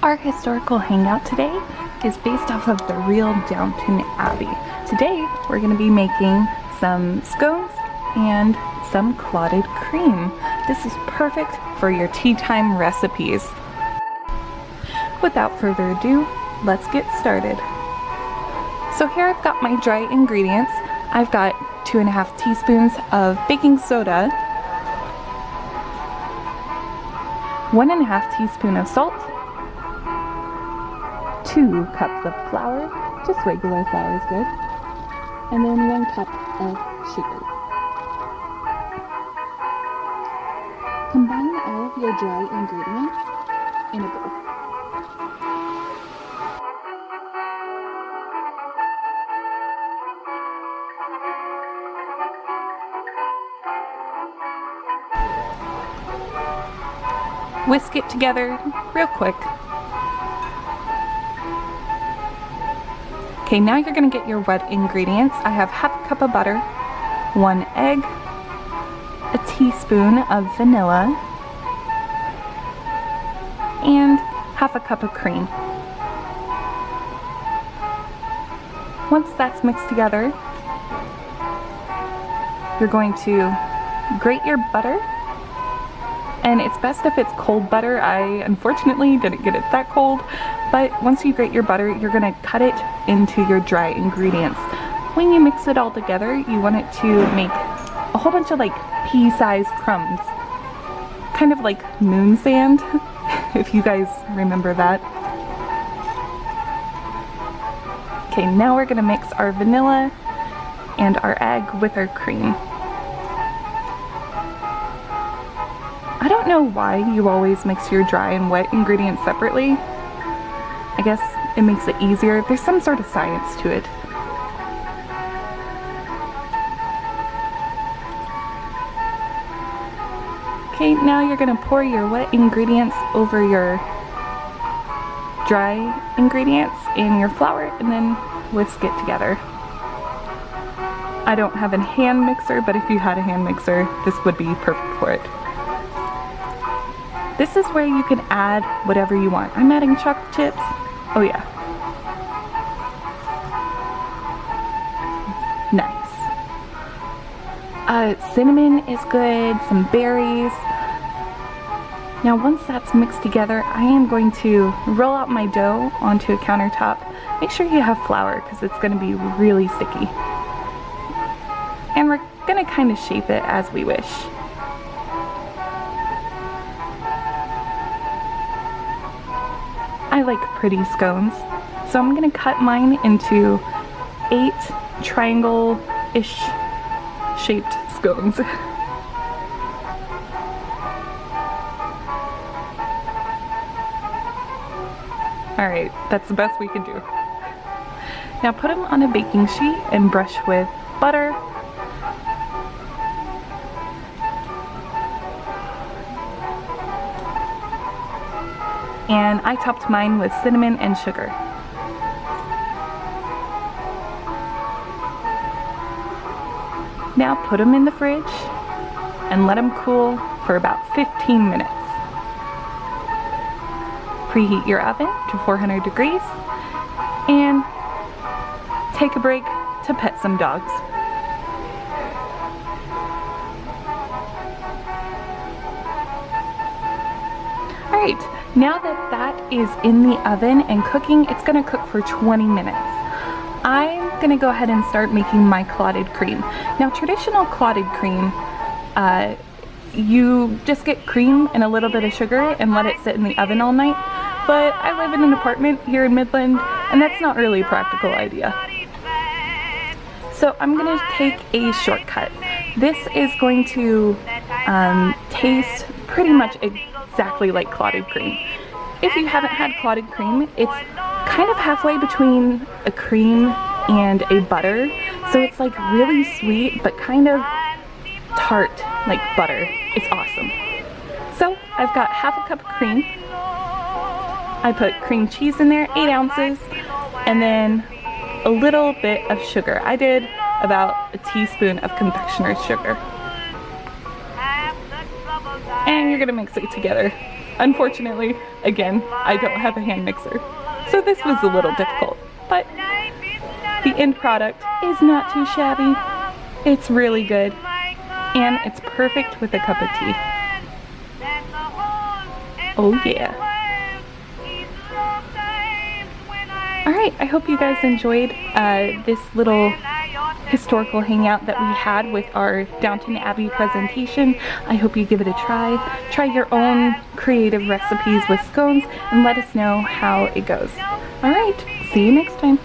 Our historical hangout today is based off of the real Downton Abbey. Today we're going to be making some scones and some clotted cream. This is perfect for your tea time recipes. Without further ado, let's get started. So here I've got my dry ingredients. I've got 2.5 teaspoons of baking soda, 1.5 teaspoon of salt, 2 cups of flour, just regular flour is good, and then 1 cup of sugar. Combine all of your dry ingredients in a bowl. Whisk it together real quick. Okay, now you're going to get your wet ingredients. I have 1/2 cup of butter, 1 egg, a teaspoon of vanilla, and 1/2 cup of cream. Once that's mixed together, you're going to grate your butter. And it's best if it's cold butter. I unfortunately didn't get it that cold, but once you grate your butter, you're gonna cut it into your dry ingredients. When you mix it all together, you want it to make a whole bunch of like pea-sized crumbs. Kind of like moon sand, if you guys remember that. Okay, now we're gonna mix our vanilla and our egg with our cream. I don't know why you always mix your dry and wet ingredients separately. I guess it makes it easier. There's some sort of science to it. Okay, now you're going to pour your wet ingredients over your dry ingredients in your flour and then whisk it together. I don't have a hand mixer, but if you had a hand mixer, this would be perfect for it. This is where you can add whatever you want. I'm adding chocolate chips. Oh yeah. Nice. Cinnamon is good, some berries. Now once that's mixed together, I am going to roll out my dough onto a countertop. Make sure you have flour because it's going to be really sticky. And we're going to kind of shape it as we wish. I like pretty scones, so I'm going to cut mine into 8 triangle-ish shaped scones. Alright, that's the best we can do. Now put them on a baking sheet and brush with butter. And I topped mine with cinnamon and sugar. Now put them in the fridge and let them cool for about 15 minutes. Preheat your oven to 400 degrees and take a break to pet some dogs. Alright. Now that that is in the oven and cooking, it's going to cook for 20 minutes. I'm going to go ahead and start making my clotted cream. Now traditional clotted cream, you just get cream and a little bit of sugar and let it sit in the oven all night. But I live in an apartment here in Midland and that's not really a practical idea. So I'm going to take a shortcut. This is going to taste pretty much exactly like clotted cream. If you haven't had clotted cream, it's kind of halfway between a cream and a butter. So it's like really sweet, but kind of tart like butter. It's awesome. So I've got 1/2 cup of cream. I put cream cheese in there, 8 ounces, and then a little bit of sugar. I did about a teaspoon of confectioner's sugar. And you're gonna mix it together. Unfortunately, Again, I don't have a hand mixer, so this was a little difficult, but the end product is not too shabby. It's really good, and it's perfect with a cup of tea. Oh yeah. Alright, I hope you guys enjoyed this little historical hangout that we had with our Downton Abbey presentation. I hope you give it a try. Try your own creative recipes with scones and let us know how it goes. Alright, see you next time.